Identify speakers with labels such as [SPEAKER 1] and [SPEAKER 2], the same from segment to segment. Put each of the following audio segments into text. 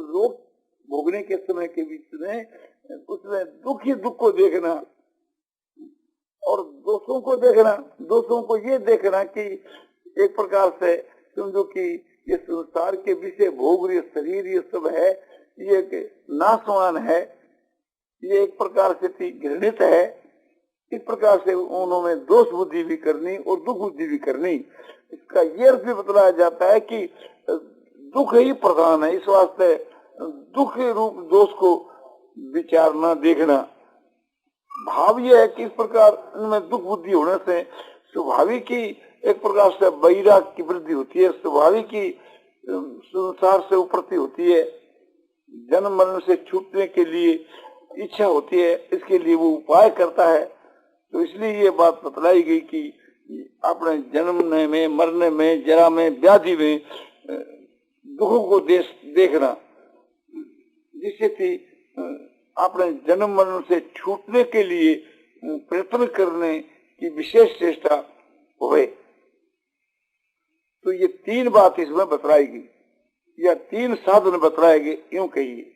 [SPEAKER 1] रोग भोगने के समय के बीच में उसमें दुख ही दुख को देखना और दोषों को देखना, दोषों को ये देखना कि एक प्रकार से समझो कि ये संसार के विषय भोग, ये शरीर, ये सब है, ये नाशवान है, ये एक प्रकार से घृणित है। इस प्रकार से उन्होंने दोष बुद्धि भी करनी और दुख बुद्धि भी करनी। इसका ये अर्थ भी बतलाया जाता है कि दुख ही प्रधान है, इस वास्ते दुख के रूप दोष को विचारना, देखना। भाव यह है कि इस प्रकार में दुख बुद्धि होने से स्वाभाविक ही एक प्रकार से वैराग की वृद्धि होती है, स्वाभाविक ही संसार से उपरति होती है, जन्म मरण से छूटने के लिए इच्छा होती है, इसके लिए वो उपाय करता है। तो इसलिए ये बात बतलाई गई कि अपने जन्मने में, मरने में, जरा में, व्याधि में दुखों को देखना, जिससे कि अपने जन्म मरण से छूटने के लिए प्रयत्न करने की विशेष चेष्टा होए। तो ये 3 बात इसमें बतलाई गई या 3 साधन बतलाए गए, यूं कहिए।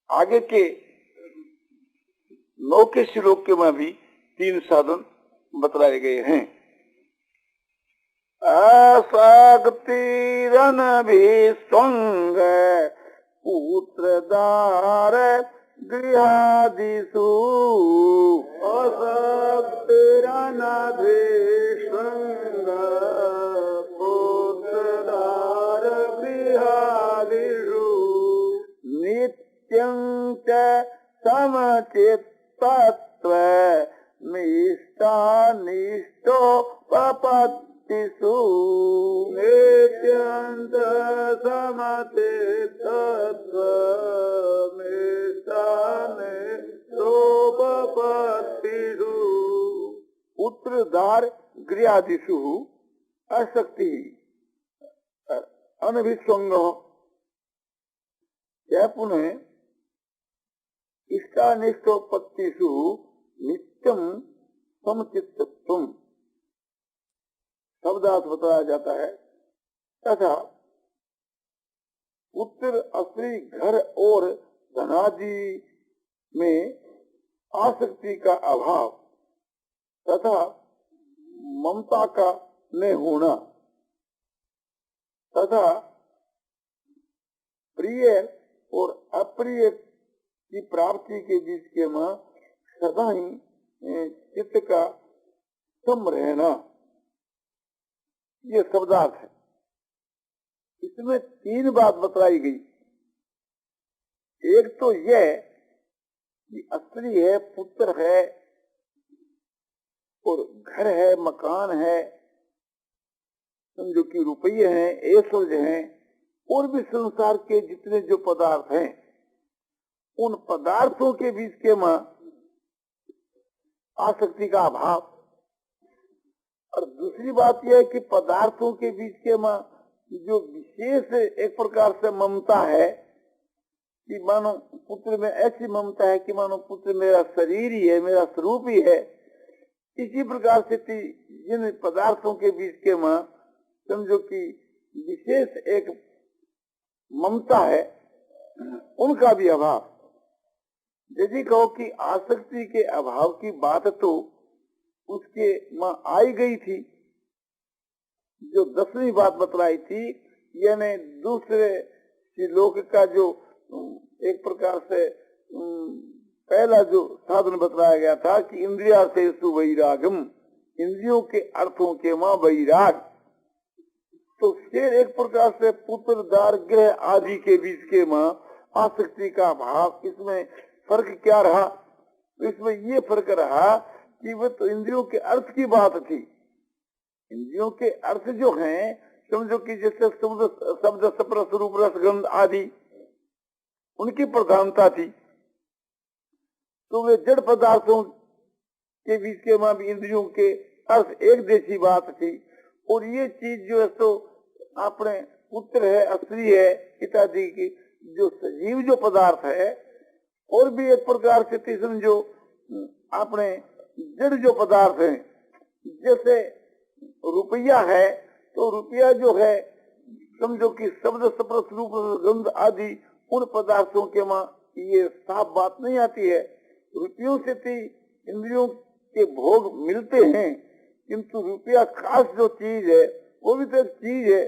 [SPEAKER 1] आगे के 9 के श्लोक के में भी 3 साधन बतलाए गए हैं। आसक्तिरनभिसंग पुत्रदार गृहादिषु, असक्तिरनभिसंग पुत्रदार गृहादिषु, नित्यं च समचित्तत्व निष्ठानिष्ठोपपत्तिषु, नित्यं च समचित्तत्व निष्ठानिष्ठोपपत्तिषु, पुत्रदार गृहादिषु आसक्ति अनभिसंग यह पुनः इष्टानिष्टोपत्तिषु नित्यम समचित्तत्वम् शब्दार्थ बताया जाता है। तथा पुत्र, स्त्री, घर और धनादि में आसक्ति का अभाव तथा ममता का न होना तथा प्रिय और अप्रिय की प्राप्ति के बीच के में सदा ही चित्त का सम रहना, ये शब्दार्थ है। इसमें 3 बात बतलाई गई। एक तो यह कि स्त्री है, पुत्र है और घर है, मकान है, समझो कि रुपये हैं, ऐश्वर्य हैं, और भी संसार के जितने जो पदार्थ हैं, उन पदार्थों के बीच के में आसक्ति का अभाव। और दूसरी बात यह है कि पदार्थों के बीच के में जो विशेष एक प्रकार से ममता है कि मानो पुत्र में ऐसी ममता है कि मानो पुत्र मेरा शरीर ही है, मेरा स्वरूप ही है। इसी प्रकार से जिन पदार्थों के बीच के में समझो कि विशेष एक ममता है, उनका भी अभाव। यदि कहो कि आसक्ति के अभाव की बात तो उसके मां आई गई थी, जो 10वीं बात बतलाई थी, यानी दूसरे श्लोक का जो एक प्रकार से पहला जो साधन बतलाया गया था कि इंद्रियार्थेषु वैरागम, इंद्रियों के अर्थों के मां वैराग। तो फिर एक प्रकार से पुत्र, दार, गृह आदि के बीच के मां आसक्ति का भाव। इसमें फर्क क्या रहा? इसमें ये फर्क रहा कि वो तो इंद्रियों के अर्थ की बात थी। इंद्रियों के अर्थ जो हैं, समझो कि जैसे शब्द, स्पर्श, रूप, रस, गंध आदि, उनकी प्रधानता थी। तो वे जड़ पदार्थों के बीच के मां भी इंद्रियों के अर्थ एक जैसी बात थी। और ये चीज जो है तो अपने पुत्र है, स्त्री है इत्यादि की जो सजीव जो पदार्थ है, और भी एक प्रकार से समझो अपने जड़ जो पदार्थ है, जैसे रुपया है तो रुपया जो है समझो कि शब्द स्पर्श रूप गंध आदि उन पदार्थों के मां ये साफ बात नहीं आती है। रुपयों से थी इंद्रियों के भोग मिलते हैं, किंतु रुपया खास जो चीज है वो भी तो एक चीज है।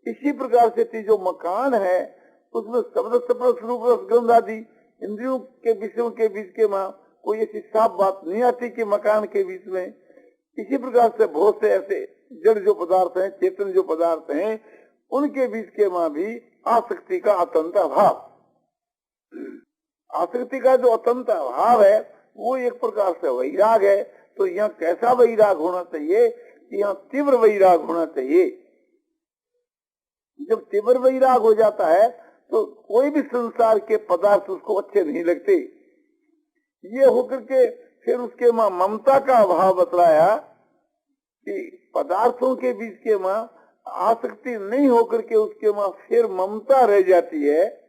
[SPEAKER 1] इसी प्रकार से थी जो मकान है उसमें शब्द स्पर्श रूप गंध आदि इंद्रियों के विषयों के बीच के मां कोई ऐसी साफ बात नहीं आती कि मकान के बीच में। इसी प्रकार से बहुत से ऐसे जड़ जो पदार्थ हैं, चेतन जो पदार्थ हैं, उनके बीच के मां भी आसक्ति का अत्यंत अभाव, आसक्ति का जो अत्यंत अभाव है वो एक प्रकार से वैराग है। तो यहाँ कैसा वैराग होना चाहिए कि यहाँ तीव्र वैराग होना चाहिए। जब तीव्र वैराग हो जाता है तो कोई भी संसार के पदार्थ उसको अच्छे नहीं लगते। ये होकर के फिर उसके मां ममता का अभाव बतलाया कि पदार्थों के बीच के मां आसक्ति नहीं होकर के उसके मां फिर ममता रह जाती है।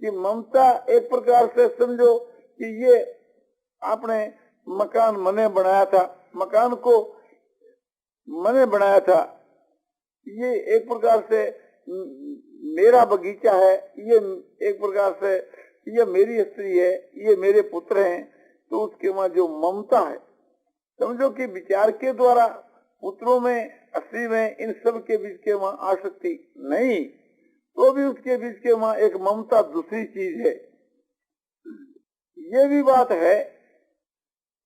[SPEAKER 1] कि ममता एक प्रकार से समझो कि ये आपने मकान मने बनाया था, मकान को मने बनाया था, ये एक प्रकार से मेरा बगीचा है, ये एक प्रकार से ये मेरी स्त्री है, ये मेरे पुत्र हैं। तो उसके वहां जो ममता है, समझो कि विचार के द्वारा पुत्रों में, स्त्री में, इन सब के बीच के वहां आसक्ति नहीं, तो भी उसके बीच के वहां एक ममता दूसरी चीज है। ये भी बात है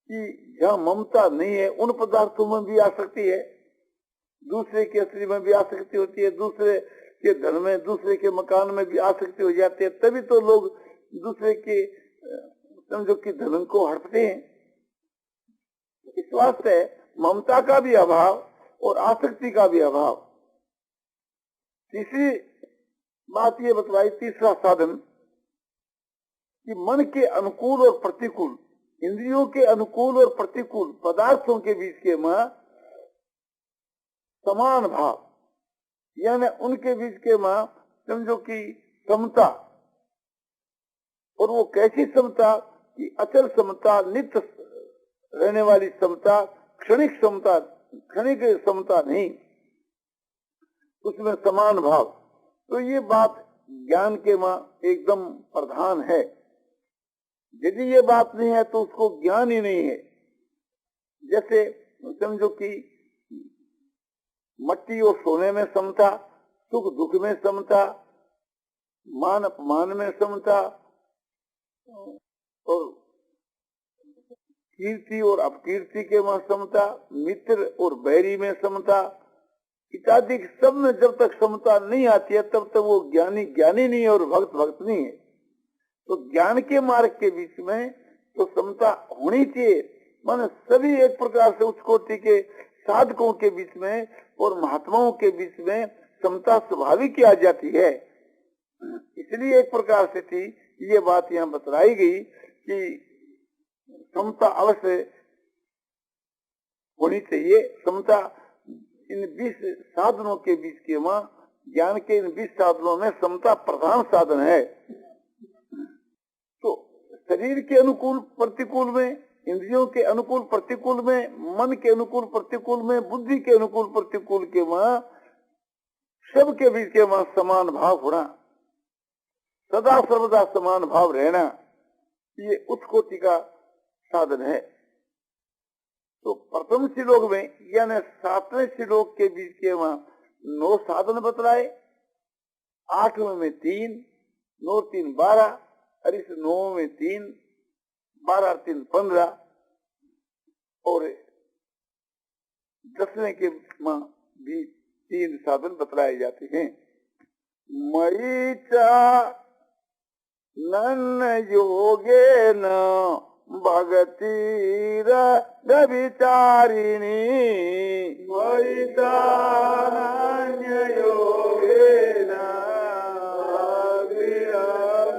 [SPEAKER 1] कि जहाँ ममता नहीं है उन पदार्थों में भी आसक्ति है, दूसरे के स्त्री में भी आसक्ति होती है, दूसरे के धन में, दूसरे के मकान में भी आसक्ति हो जाती है। तभी तो लोग दूसरे के समझो कि धन को हड़पते हैं। इस वास्ते ममता का भी अभाव और आसक्ति का भी अभाव। तीसरी बात ये बतलाई, तीसरा साधन कि मन के अनुकूल और प्रतिकूल, इंद्रियों के अनुकूल और प्रतिकूल पदार्थों के बीच के मां समान भाव, यानी उनके बीच के मां समझो कि समता। और वो कैसी समता कि अचल समता, नित्य रहने वाली समता, क्षणिक समता, क्षणिक समता नहीं, उसमें समान भाव। तो ये बात ज्ञान के मां एकदम प्रधान है। यदि ये बात नहीं है तो उसको ज्ञान ही नहीं है। जैसे समझो कि मट्टी और सोने में समता, सुख दुख में समता, मान अपमान में समता, और कीर्ति और अपकीर्ति के में समता, मित्र और बैरी में समता इत्यादि सब में जब तक समता नहीं आती है तब तक वो ज्ञानी ज्ञानी नहीं है और भक्त भक्त नहीं है। तो ज्ञान के मार्ग के बीच में तो समता होनी चाहिए। माने सभी एक प्रकार से उच्च कोटि के साधकों के बीच में और महात्माओं के बीच में समता स्वाभाविक आ जाती है। इसलिए एक प्रकार से थी ये बात यहाँ बतलाई गई कि समता अवश्य होनी चाहिए। समता इन 20 साधनों के बीच के मां, ज्ञान के इन 20 साधनों में समता प्रधान साधन है। तो शरीर के अनुकूल प्रतिकूल में, इंद्रियों के अनुकूल प्रतिकूल में, मन के अनुकूल प्रतिकूल में, बुद्धि के अनुकूल प्रतिकूल के मां, सब के बीच के मां समान भाव होना, सदा सर्वदा समान भाव रहना, ये उच्च कोटि का साधन है। तो प्रथम श्लोक में यानी 7वें श्लोक के बीच के वहां 9 साधन बतलाए, 8वें में 3, 9 3 12, और इस 9 में 3, 12 3 15, और 10वें के वहां भी 3 साधन बतलाए जाते हैं। मयि च नन्न योगे न भगतीर व्यभिचारिणी, मयि च नन्न योगे न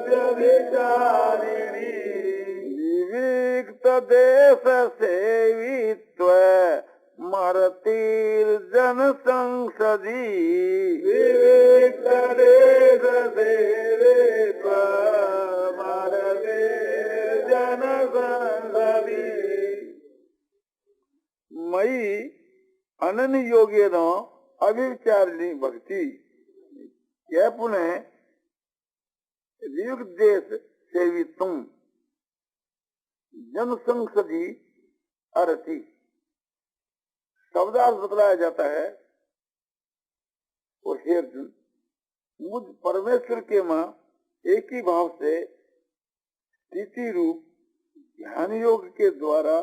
[SPEAKER 1] व्यभिचारिणी, विविक्त देश सेवित्व मरतीर्जन संसदी, विविक्त देश सेवित्व मरतीर्जन संसदी। मयि अनन्य योगे न अभिचारिणी भक्ति, यह पुनः वियुक्त देश सेवितुम जनसंसदी अरति। शब्दार्थ बतलाया जाता है, और हे अर्जुन, मुझ परमेश्वर के मां एक ही भाव से स्थिति रूप ध्यान योग के द्वारा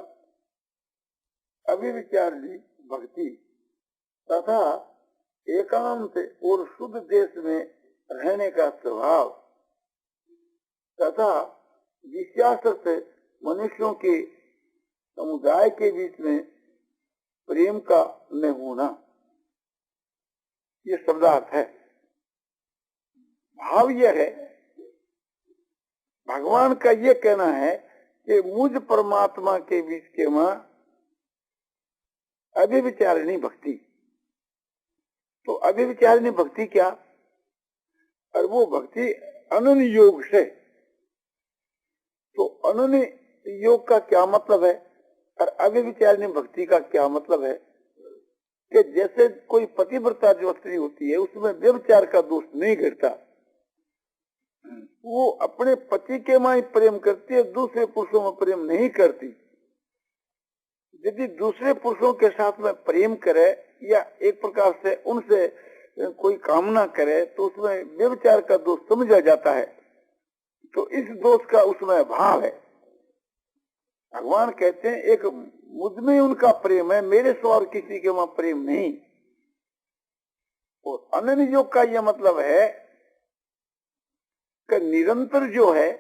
[SPEAKER 1] अभिविचारली भक्ति तथा एकांत और शुद्ध देश में रहने का स्वभाव तथा विश्वास मनुष्यों के समुदाय के बीच में प्रेम का न होना, ये शब्दार्थ है। भाव यह है, भगवान का ये कहना है कि मुझ परमात्मा के बीच के मां अभिविचारिणी भक्ति। तो अभिविचारिणी भक्ति क्या? और वो भक्ति अनन्य योग से। तो अनन्य योग का क्या मतलब है और अव्यभिचारिणी भक्ति का क्या मतलब है? कि जैसे कोई पतिव्रता जो स्त्री होती है उसमें व्यभिचार का दोष नहीं गिरता, वो अपने पति के मां ही प्रेम करती है, दूसरे पुरुषों में प्रेम नहीं करती। यदि दूसरे पुरुषों के साथ में प्रेम करे या एक प्रकार से उनसे कोई कामना करे तो उसमें व्यभिचार का दोष समझा जाता है। तो इस दोष का उसमें अभाव है। भगवान कहते हैं एक मुझ में उनका प्रेम है, मेरे से और किसी के वहां प्रेम नहीं। और अनन्य योग का यह मतलब है कि निरंतर जो है,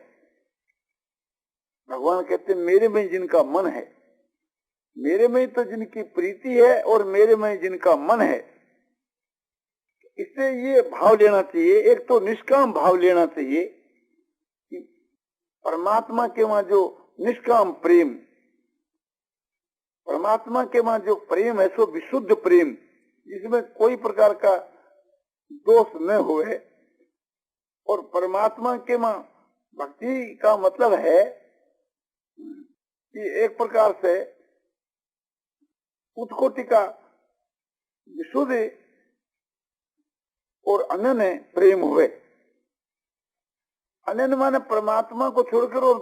[SPEAKER 1] भगवान कहते हैं मेरे में जिनका मन है, मेरे में तो जिनकी प्रीति है और मेरे में जिनका मन है, इससे ये भाव लेना चाहिए। एक तो निष्काम भाव लेना चाहिए कि परमात्मा के वहां जो निष्काम प्रेम, परमात्मा के वहां जो प्रेम है सो विशुद्ध प्रेम, जिसमें कोई प्रकार का दोष न होए। और परमात्मा के वहां भक्ति का मतलब है कि एक प्रकार से उत्कोटि का विशुद्ध और अनन्य प्रेम हुए। अनन्य माने परमात्मा को छोड़कर और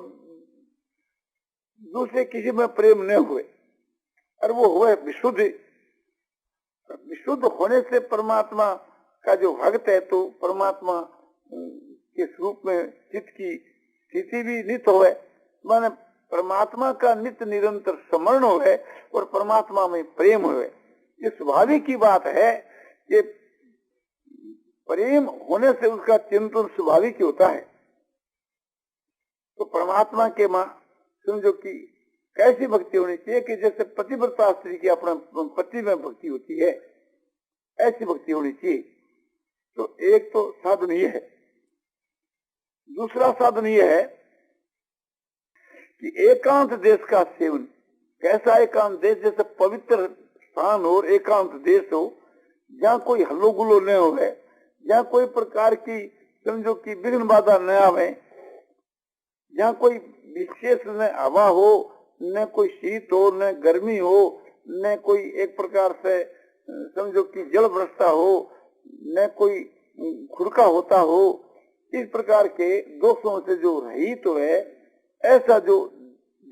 [SPEAKER 1] दूसरे किसी में प्रेम न हुए, और वो हुए विशुद्ध। विशुद्ध होने से परमात्मा का जो भक्त है तो परमात्मा के स्वरूप में चित्त की स्थिति भी नित्य होए, माने परमात्मा का नित्य निरंतर स्मरण होए और परमात्मा में प्रेम होए। ये स्वाभाविक की बात है कि प्रेम होने से उसका चिंतन स्वाभाविक ही होता है। तो परमात्मा के मां समझो कि कैसी भक्ति होनी चाहिए कि जैसे पतिव्रता स्त्री की अपने पति में भक्ति होती है, ऐसी भक्ति होनी चाहिए। तो एक तो साधन ये है। दूसरा साधन ये है कि एकांत देश का सेवन। कैसा एकांत देश? जैसे पवित्र स्थान हो, एकांत देश हो, जहाँ कोई हल्लो गुल्लो न हो, जहाँ कोई प्रकार की समझो कि विघ्न बाधा न आवे, जहाँ कोई विशेष न हवा हो, न कोई शीत हो, न गर्मी हो, न कोई एक प्रकार से समझो कि जल वर्षा हो, न कोई खुरका होता हो, इस प्रकार के दोषों से जो रहित है, ऐसा जो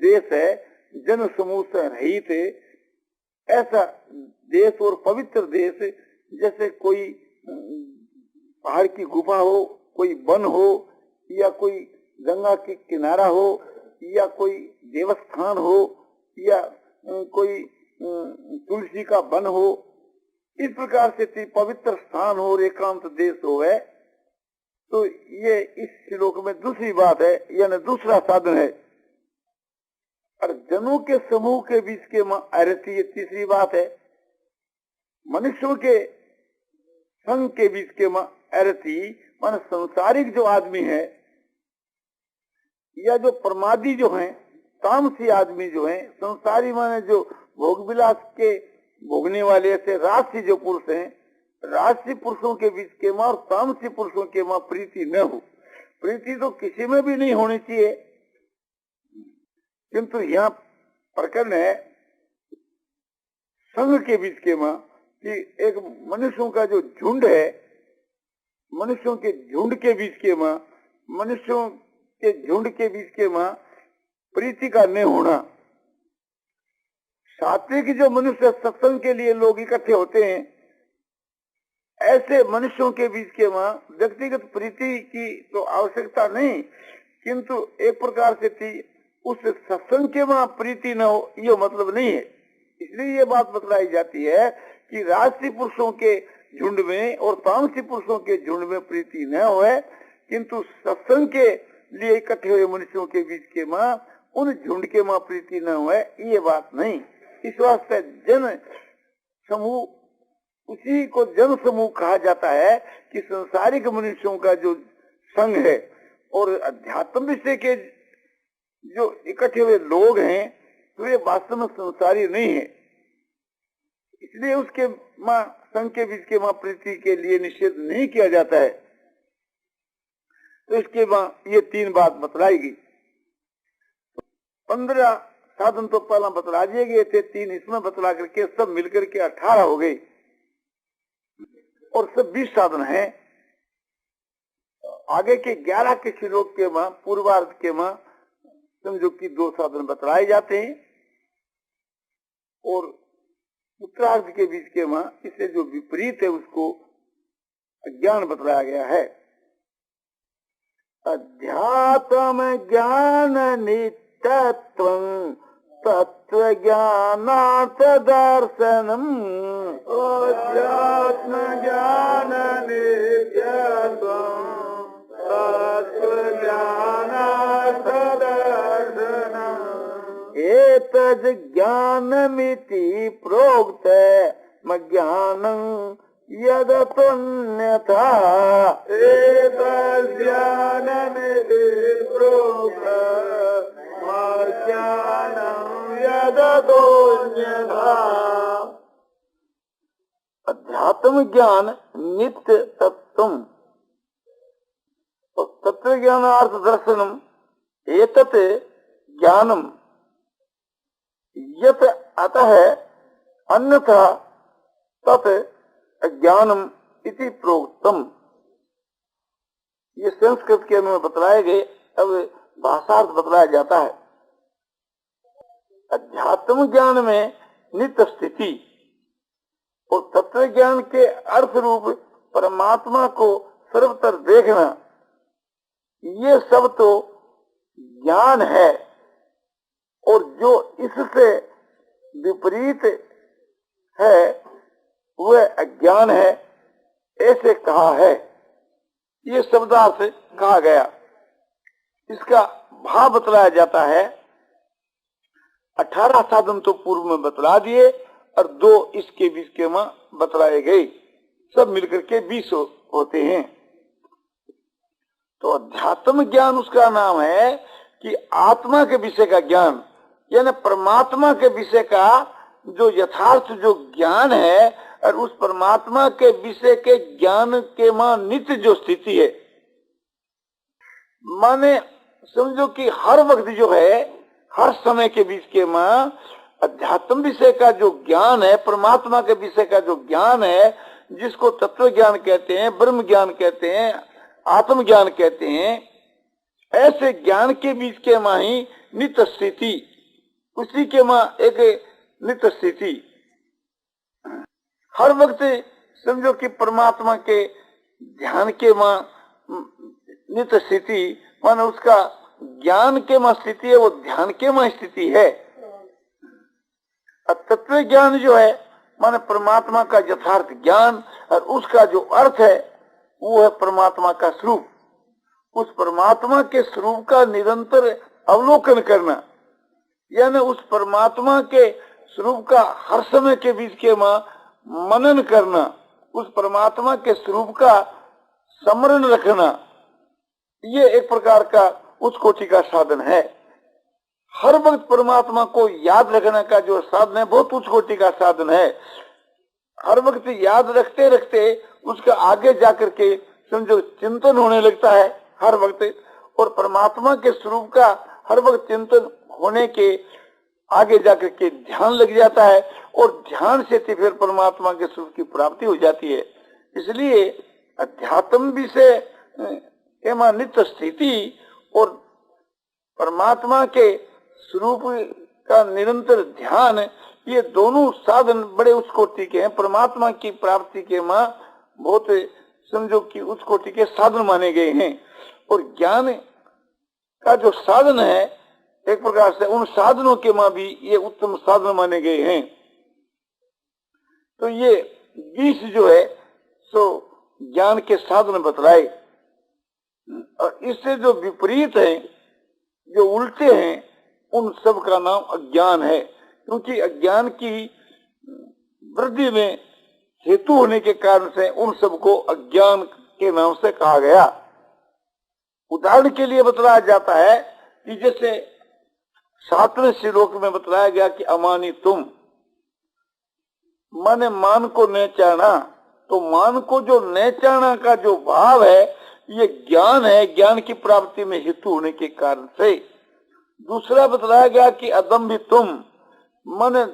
[SPEAKER 1] देश है, जन समूह से रहित, ऐसा देश और पवित्र देश, जैसे कोई पहाड़ की गुफा हो, कोई वन हो, या कोई गंगा के किनारा हो, या कोई देवस्थान हो, या कोई तुलसी का वन हो, इस प्रकार से पवित्र स्थान हो और एकांत देश हो है। तो ये इस श्लोक में दूसरी बात है, यानी दूसरा साधन है। और जनों के समूह के बीच के अरति, ये तीसरी बात है। मनुष्यों के संघ के बीच के अरति, माने संसारिक जो आदमी है या जो प्रमादी जो हैं, तामसी आदमी जो हैं, संसारी माने जो भोग विलास के भोगने वाले ऐसे राजसी जो पुरुष हैं, राजसी पुरुषों के बीच के मां और तामसी पुरुषों के मां प्रीति न हो। प्रीति तो किसी में भी नहीं होनी चाहिए, किंतु यहाँ प्रकरण है संघ के बीच के मां कि एक मनुष्यों का जो झुंड है, मनुष्यों के झुंड के बीच के माँ, मनुष्यों के झुंड के बीच के माँ प्रीति का नहीं होना। सात्विक जो मनुष्य सत्संग के लिए लोग इकट्ठे होते हैं, ऐसे मनुष्यों के बीच के माँ व्यक्तिगत प्रीति की तो आवश्यकता नहीं, किंतु एक प्रकार से थी उस सत्संग के माँ प्रीति न हो, ये मतलब नहीं है। इसलिए ये बात बतलाई जाती है कि राजसी पुरुषों के झुंड में और तामसी पुरुषों के झुंड में प्रीति न होए, किंतु सत्संग के लिए इकट्ठे हुए मनुष्यों के बीच के माँ उन झुंड के माँ प्रीति न होए, ये बात नहीं। इस वास्ते जन समूह, उसी को जन समूह कहा जाता है कि संसारिक मनुष्यों का जो संघ है और अध्यात्म विषय के जो इकट्ठे हुए लोग हैं, तो ये वास्तव में संसारी नहीं है। इसलिए उसके माँ संघ के बीच के माँ प्रीति के लिए निषेध नहीं किया जाता है। तो इसके माँ ये 3 बात बतलाई गई। 15 साधन तो पहला बतला दिए गए थे, 3 इसमें बतला करके सब मिलकर के 18 हो गई और सब 20 साधन हैं। आगे के 11 के श्लोक के माँ पूर्वार्ध के माँ समझो कि 2 साधन बतलाए जाते हैं और उत्तरार्ध के बीच के माँ इससे जो विपरीत है उसको ज्ञान बतलाया गया है। अध्यात्म ज्ञान नित्यत्वं तत्व ज्ञानार्थ दर्शनम। अध्यात्म ज्ञान नित्यत्वं तत्व ज्ञानार्थ दर्शनम। एतद् ज्ञानमिति प्रोक्त मज्ञानं यदतोऽन्यथा। एतद् ज्ञानमिति प्रोक्त मज्ञानं यदतोऽन्यथा। अध्यात्म ज्ञान नित्य तत्वम और तत्व ज्ञानार्थ दर्शनम। एतत् ज्ञानम यत अतः अन्यथा तत् अज्ञानम इति प्रोक्तम। ये संस्कृत के में बतलाए गए, अब भाषार्थ बतलाया जाता है। अध्यात्म ज्ञान में नित्य स्थिति और तत्व ज्ञान के अर्थ रूप परमात्मा को सर्वतर देखना, ये सब तो ज्ञान है और जो इससे विपरीत है वह अज्ञान है, ऐसे कहा है। ये शब्दार्थ कहा गया। इसका भाव बतलाया जाता है। 18 साधन तो पूर्व में बतला दिए और 2 इसके बीच के में बतलाए गए, सब मिलकर के 20 होते हैं। तो अध्यात्म ज्ञान उसका नाम है कि आत्मा के विषय का ज्ञान, यानी परमात्मा के विषय का जो यथार्थ जो ज्ञान है और उस परमात्मा के विषय के ज्ञान के मां नित्य जो स्थिति है। माने समझो कि हर वक्त जो है, हर समय के बीच के मां अध्यात्म विषय का जो ज्ञान है, परमात्मा के विषय का जो ज्ञान है, जिसको तत्व ज्ञान कहते हैं, ब्रह्म ज्ञान कहते हैं, आत्म ज्ञान कहते हैं, ऐसे ज्ञान के बीच के मां ही नित्य स्थिति, उसी के मां एक नित्य स्थिति। हर वक्त समझो कि परमात्मा के ध्यान के मां नित्य स्थिति, माने उसका ज्ञान के मां स्थिति है, वो ध्यान के मां स्थिति है। तत्व ज्ञान जो है माने परमात्मा का यथार्थ ज्ञान, और उसका जो अर्थ है वो है परमात्मा का स्वरूप। उस परमात्मा के स्वरूप का निरंतर अवलोकन करना, यानी उस परमात्मा के स्वरूप का हर समय के बीच के मां मनन करना, उस परमात्मा के स्वरूप का स्मरण रखना, ये एक प्रकार का उस कोटि का साधन है। हर वक्त परमात्मा को याद रखने का जो साधन है बहुत उच्च कोटि का साधन है। हर वक्त याद रखते रखते उसका आगे जाकर के समझो चिंतन होने लगता है हर वक्त, और परमात्मा के स्वरूप का हर वक्त चिंतन होने के आगे जाकर के ध्यान लग जाता है, और ध्यान से फिर परमात्मा के स्वरूप की प्राप्ति हो जाती है। इसलिए अध्यात्म विषय के नित्य स्थिति और परमात्मा के स्वरूप का निरंतर ध्यान, ये दोनों साधन बड़े उच्च कोटि के हैं। परमात्मा की प्राप्ति के बहुत समझो कि उच्च कोटि के साधन माने गए हैं। और ज्ञान का जो साधन है एक प्रकार से उन साधनों के भी ये उत्तम साधन माने गए हैं। तो ये 20 जो है सो ज्ञान के साधन बतलाए। और इससे जो विपरीत है, जो उल्टे हैं, उन सब का नाम अज्ञान है। क्योंकि अज्ञान की वृद्धि में हेतु होने के कारण से उन सबको अज्ञान के नाम से कहा गया। उदाहरण के लिए बतलाया जाता है कि जैसे 7वें श्लोक में बतलाया गया कि अमानी तुम, माने मान को न चाहना। तो मान को जो न चाहना का जो भाव है ये ज्ञान है, ज्ञान की प्राप्ति में हेतु होने के कारण से। दूसरा बतलाया गया कि अदम्भी तुम, माने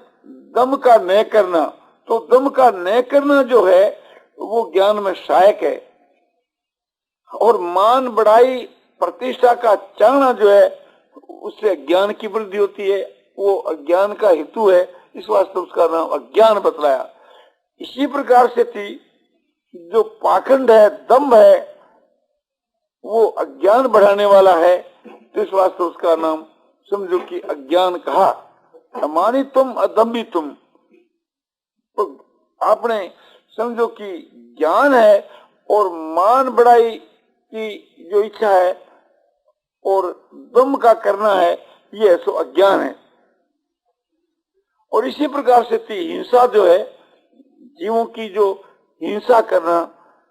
[SPEAKER 1] दम का न करना। तो दम का न करना जो है वो ज्ञान में सहायक है। और मान बढ़ाई प्रतिष्ठा का चाहना जो है उससे ज्ञान की वृद्धि होती है, वो अज्ञान का हेतु है। इस वास्ते उसका नाम अज्ञान बतलाया। इसी प्रकार से थी जो पाखंड है, दम्भ है, वो अज्ञान बढ़ाने वाला है। तो इस वास्ते उसका नाम समझो कि अज्ञान कहा। अमानी तुम अदम्भी तुम, तो आपने समझो कि ज्ञान है और मान बढ़ाई की जो इच्छा है और दम का करना है, ये सो अज्ञान है। और इसी प्रकार से थी हिंसा जो है, जीवों की जो हिंसा करना,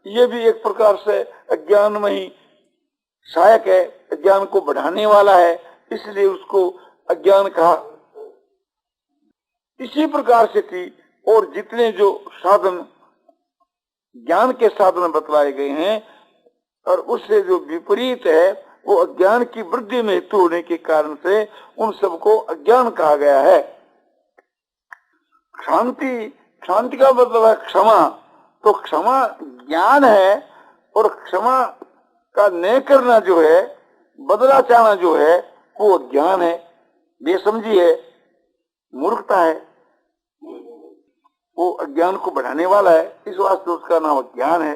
[SPEAKER 1] ये भी एक प्रकार से अज्ञान में ही सहायक है, अज्ञान को बढ़ाने वाला है, इसलिए उसको अज्ञान कहा। इसी प्रकार से थी और जितने जो साधन ज्ञान के साधन बतलाए गए हैं और उससे जो विपरीत है वो अज्ञान की वृद्धि में हेतु होने के कारण से उन सबको अज्ञान कहा गया है। शांति, शांति का मतलब है क्षमा। तो क्षमा ज्ञान है और क्षमा का न करना जो है, बदला चाहना जो है, वो अज्ञान है, बेसमझी है, मूर्खता है, वो अज्ञान को बढ़ाने वाला है। इस वास्ते उसका नाम अज्ञान है।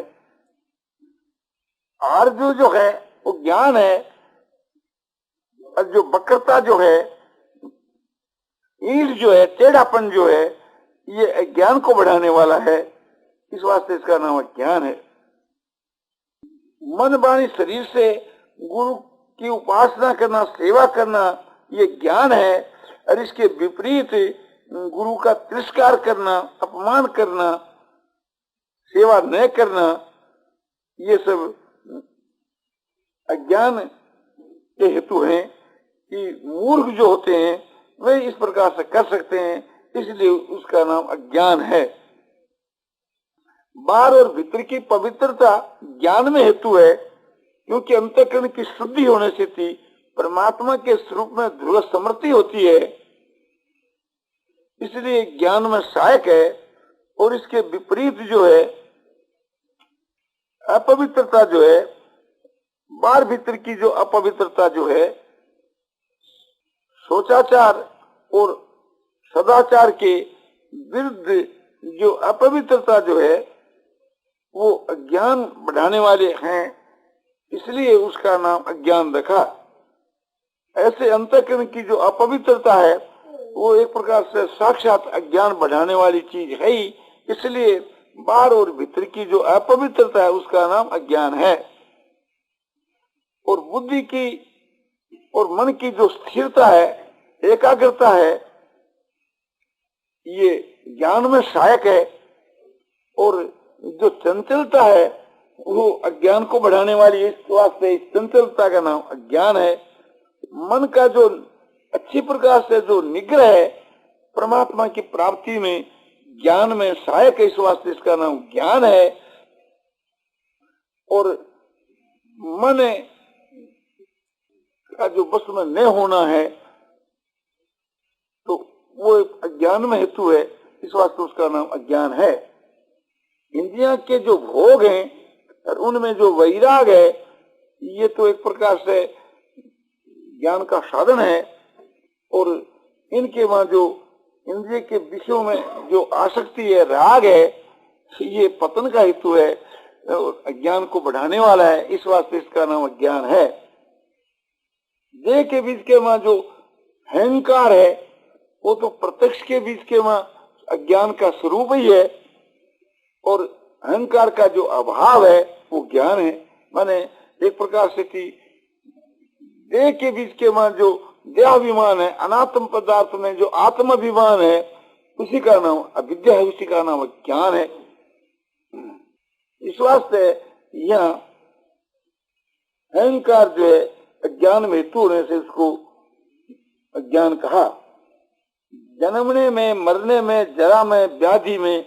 [SPEAKER 1] आरजू जो है वो ज्ञान है और जो वक्रता जो है, ईर्ष जो है, टेढ़ापन जो है, ये अज्ञान को बढ़ाने वाला है। इस वास्ते इसका नाम अज्ञान है। मन वाणी शरीर से गुरु की उपासना करना, सेवा करना, ये ज्ञान है। और इसके विपरीत गुरु का तिरस्कार करना, अपमान करना, सेवा न करना, ये सब अज्ञान के हेतु हैं। कि मूर्ख जो होते हैं वे इस प्रकार से कर सकते हैं, इसलिए उसका नाम अज्ञान है। बाहर और भीतर की पवित्रता ज्ञान में हेतु है, क्योंकि अंतःकरण की शुद्धि होने से थी परमात्मा के स्वरूप में ध्रुव समृद्धि होती है, इसलिए ज्ञान में सहायक है। और इसके विपरीत जो है अपवित्रता जो है, बाहर भीतर की जो अपवित्रता जो है, सोचाचार और सदाचार के विरुद्ध जो अपवित्रता जो है वो अज्ञान बढ़ाने वाले हैं, इसलिए उसका नाम अज्ञान रखा। ऐसे अंतःकरण की जो अपवित्रता है वो एक प्रकार से साक्षात अज्ञान बढ़ाने वाली चीज है ही, इसलिए बाहर और भीतर की जो अपवित्रता है उसका नाम अज्ञान है। और बुद्धि की और मन की जो स्थिरता है, एकाग्रता है, ये ज्ञान में सहायक है। और जो चंचलता है वो अज्ञान को बढ़ाने वाली है, इस वास्ते इस चंचलता का नाम अज्ञान है। मन का जो अच्छी प्रकार से जो निग्रह है परमात्मा की प्राप्ति में, ज्ञान में सहायक है, इस वास्ते इसका नाम ज्ञान है। और मन का जो बस में न होना है तो वो अज्ञान में हेतु है, इस वास्ते उसका नाम अज्ञान है। इंद्रियां के जो भोग हैं और उनमें जो वैराग है ये तो एक प्रकार से ज्ञान का साधन है, और इनके वहां जो इंद्रिय के विषयों में जो आसक्ति है, राग है, ये पतन का हेतु है और अज्ञान को बढ़ाने वाला है, इस वास्ते इसका नाम अज्ञान है। देह के बीच के वहां जो अहंकार है वो तो प्रत्यक्ष के बीच के वहां अज्ञान का स्वरूप ही है, और अहंकार का जो अभाव है वो ज्ञान है। माने एक प्रकार से कि देह के बीच के वहां जो देहाभिमान है, अनात्म पदार्थ में जो आत्माभिमान है, उसी का नाम अविद्या है, उसी का नाम ज्ञान है। इस वास्ते यहाँ अहंकार जो है अज्ञान में हेतु होने से उसको अज्ञान कहा। जन्मने में, मरने में, जरा में, व्याधि में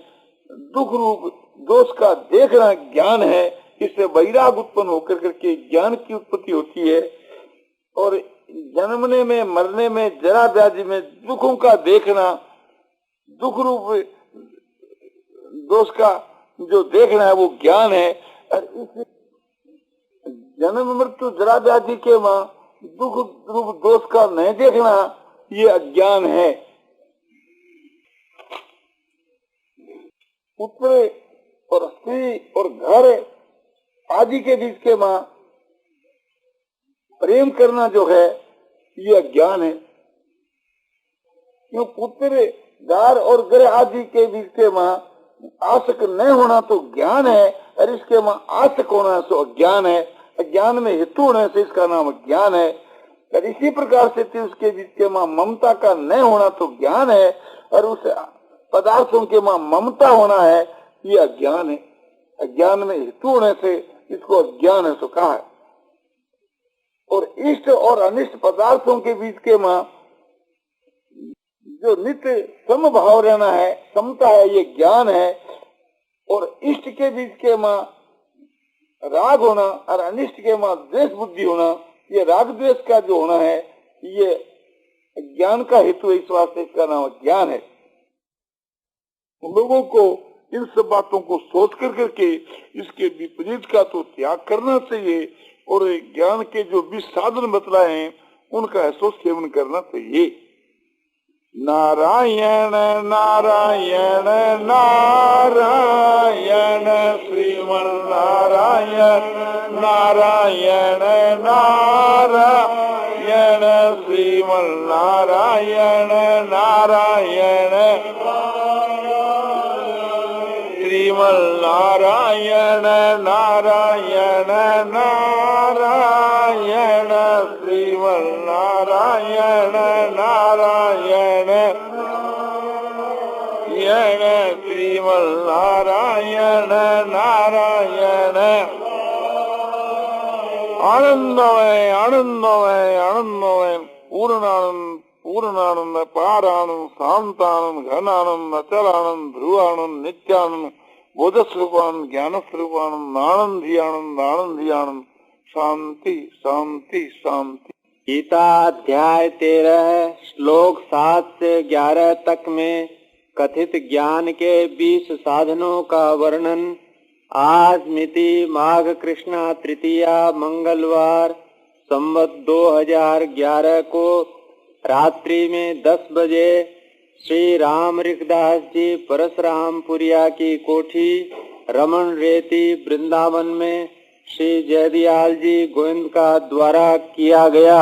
[SPEAKER 1] दुख रूप दोष का देखना ज्ञान है। इससे वैराग उत्पन्न होकर करके ज्ञान की उत्पत्ति होती है। और जन्मने में, मरने में, जरा व्याधि में दुखों का देखना, दुख रूप दोष का जो देखना है वो ज्ञान है। और इस जन्म मृत्यु जरा व्याधि के वहां दुख रूप दोष का नहीं देखना ये अज्ञान है। पुत्र और स्त्री और घर आदि के बीच के वहां प्रेम करना जो है ये अज्ञान है। क्यों? पुत्र, घर और ग्रह आदि के बीच के वहां आसक्त न होना तो ज्ञान है, और इसके वहां आसक्त होना तो अज्ञान है। अज्ञान में हेतु होने से इसका नाम अज्ञान है। और इसी प्रकार से उसके बीच के वहां ममता का न होना तो ज्ञान है, और उस पदार्थों के वहां ममता होना है ये अज्ञान है। अज्ञान में हेतु होने से इसको अज्ञान है तो कहा है। और इष्ट और अनिष्ट पदार्थों के बीच के वहां जो नित्य समभाव रहना है, समता है, ये ज्ञान है। और इष्ट के बीच के वहां राग होना और अनिष्ट के वहां द्वेष बुद्धि होना, ये राग द्वेष का जो होना है ये ज्ञान का हेतु है। इस वास्ते इसका नाम ज्ञान है। लोगों को इन सब बातों को सोच कर करके इसके विपरीत का तो त्याग करना चाहिए, और ज्ञान के जो भी साधन बतलाए हैं उनका ऐसो सेवन करना चाहिए। नारायण नारायण नारायण श्रीमन नारायण नारायण नारायण श्रीमन नारायण नारायण श्रीमन नारायण नारायण नारायण श्रीमन नारायण नारायण श्रीमन नारायण नारायण। आनंदमय आनंदमय आनंदमय पूर्णानंद पूर्णानंद पारानंद शांतानंद घनानंद अचलानंद ध्रुवानंद नित्यानंद बोधस्वरूपानंद ज्ञान स्वरूपानंद आनंदी आनंद आनंदी आनंद शांति शांति शांति।
[SPEAKER 2] गीता अध्याय 13 श्लोक 7 से 11 तक में कथित ज्ञान के 20 साधनों का वर्णन। आज मिति माघ कृष्णा तृतीया मंगलवार संवत 2011 को रात्रि में 10 बजे श्री राम ऋखदास जी परशुरामपुरिया की कोठी रमन रेती वृंदावन में श्री जयदयाल जी गोविंद का द्वारा किया गया।